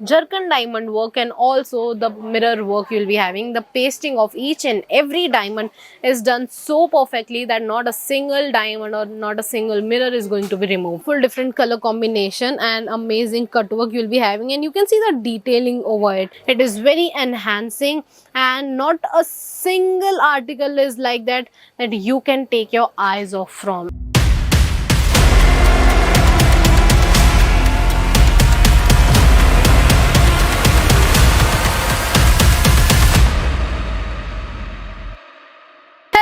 Jerkin diamond work, and also the mirror work you'll be having. The pasting of each and every diamond is done so perfectly that not a single diamond or not a single mirror is going to be removed. Full different color combination and amazing cut work you'll be having, and you can see the detailing over it. It is very enhancing, and not a single article is like that you can take your eyes off from.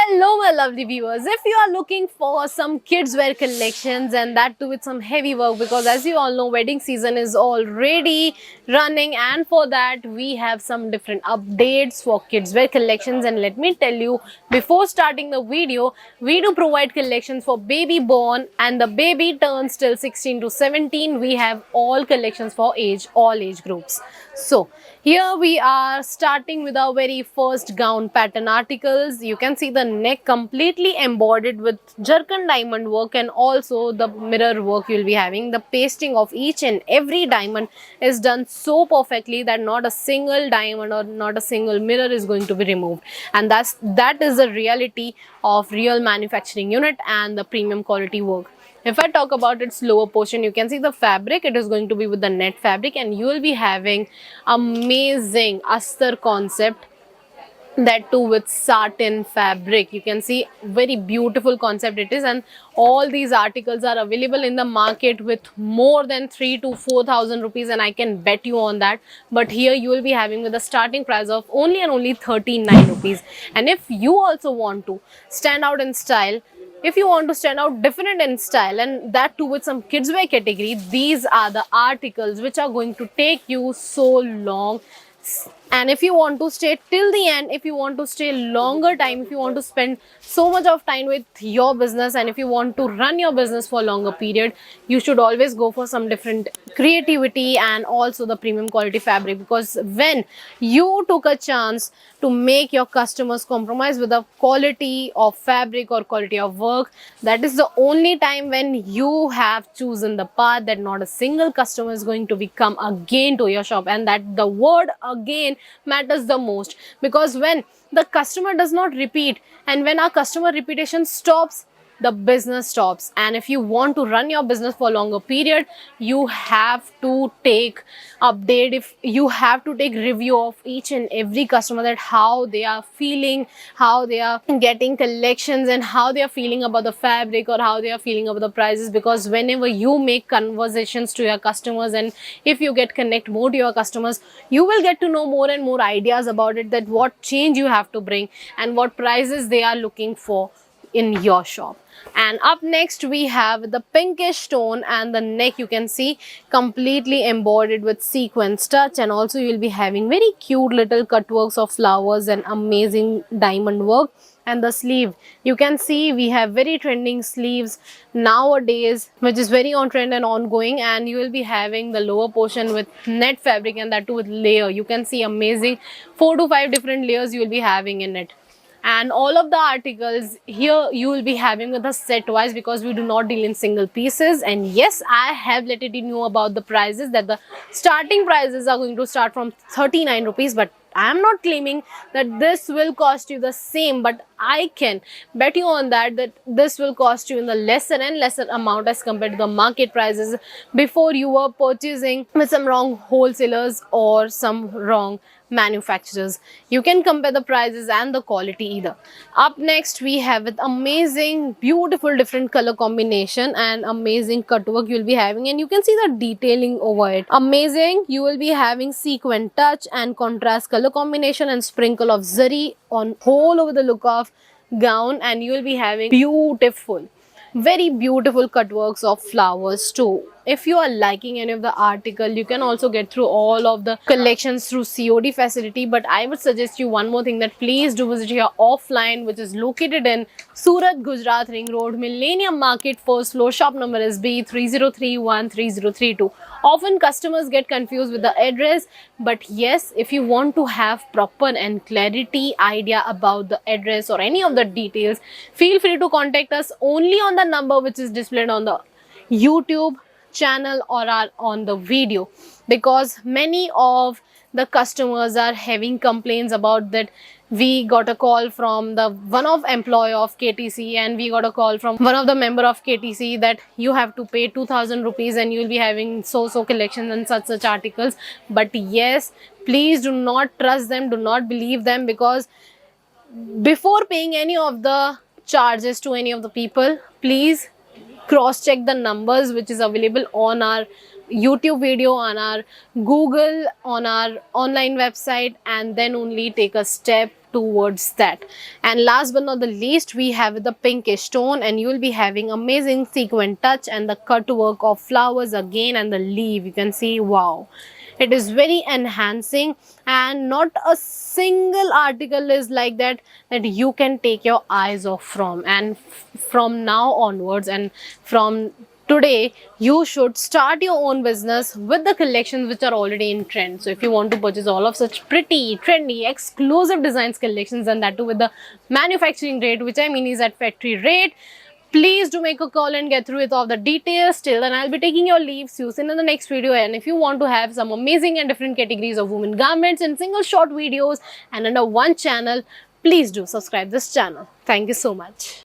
Hello my lovely viewers, if you are looking for some kids wear collections, and that too with some heavy work, because as you all know wedding season is already running, and for that we have some different updates for kids wear collections. And let me tell you, before starting the video, we do provide collections for baby born and the baby turns till 16 to 17. We have all collections for all age groups. So here we are starting with our very first gown pattern articles. You can see the neck completely embroidered with Jerkin diamond work, and also the mirror work you'll be having. The pasting of each and every diamond is done so perfectly that not a single diamond or not a single mirror is going to be removed. And that is the reality of real manufacturing unit and the premium quality work. If I talk about its lower portion, you can see the fabric. It is going to be with the net fabric, and you will be having amazing astar concept, that too with satin fabric. You can see very beautiful concept it is, and all these articles are available in the market with more than 3 to 4,000 rupees, and I can bet you on that. But here you will be having with a starting price of only and only 39 rupees. And if you also want to stand out in style, if you want to stand out different in style, and that too with some kids wear category, these are the articles which are going to take you so long. And if you want to stay till the end, if you want to stay longer time, if you want to spend so much of time with your business, and if you want to run your business for a longer period, you should always go for some different creativity and also the premium quality fabric. Because when you took a chance to make your customers compromise with the quality of fabric or quality of work, that is the only time when you have chosen the path that not a single customer is going to be come again to your shop. And that the word again matters the most, because when the customer does not repeat, and when our customer repetition stops, the business stops. And if you want to run your business for a longer period, you have to take update, if you have to take review of each and every customer, that how they are feeling, how they are getting collections, and how they are feeling about the fabric, or how they are feeling about the prices. Because whenever you make conversations to your customers, and if you get connect more to your customers, you will get to know more and more ideas about it, that what change you have to bring and what prices they are looking for in your shop. And up next we have the pinkish tone, and the neck you can see completely embroidered with sequence touch, and also you will be having very cute little cut works of flowers and amazing diamond work. And the sleeve, you can see we have very trending sleeves nowadays, which is very on trend and ongoing. And you will be having the lower portion with net fabric, and that too with layer. You can see amazing 4 to 5 different layers you will be having in it. And all of the articles here you will be having with us set wise, because we do not deal in single pieces. And yes, I have let it know about the prices, that the starting prices are going to start from 39 rupees. But I am not claiming that this will cost you the same, but I can bet you on that this will cost you in the lesser and lesser amount as compared to the market prices before you were purchasing with some wrong wholesalers or some wrong manufacturers. You can compare the prices and the quality either. Up next we have with amazing beautiful different color combination and amazing cut work you'll be having, and you can see the detailing over it. Amazing. You will be having sequin touch and contrast color combination and sprinkle of zari on whole over the look of gown, and you will be having beautiful, very beautiful cut works of flowers too. If you are liking any of the article, you can also get through all of the collections through COD facility. But I would suggest you one more thing, that please do visit your offline, which is located in Surat, Gujarat, Ring Road, Millennium Market, first floor. Shop number is B30313032. Often customers get confused with the address, but yes, if you want to have proper and clarity idea about the address or any of the details, feel free to contact us only on the number which is displayed on the YouTube channel or are on the video, because many of the customers are having complaints about that. We got a call from the one of employee of KTC, and we got a call from one of the member of KTC that you have to pay 2000 rupees and you'll be having so collections and such articles. But yes, please do not trust them, do not believe them, because before paying any of the charges to any of the people, please cross check the numbers which is available on our YouTube video, on our Google, on our online website, and then only take a step towards that. And last but not the least, we have the pinkish tone, and you will be having amazing sequin touch and the cut work of flowers again, and the leaf, you can see, wow, it is very enhancing, and not a single article is like that you can take your eyes off from. And from now onwards and from today, you should start your own business with the collections which are already in trend. So if you want to purchase all of such pretty, trendy, exclusive designs collections, and that too with the manufacturing rate, which I mean is at factory rate, please do make a call and get through with all the details. Till then, I'll be taking your leave. See you soon in the next video. And if you want to have some amazing and different categories of women garments in single short videos and under one channel, please do subscribe this channel. Thank you so much.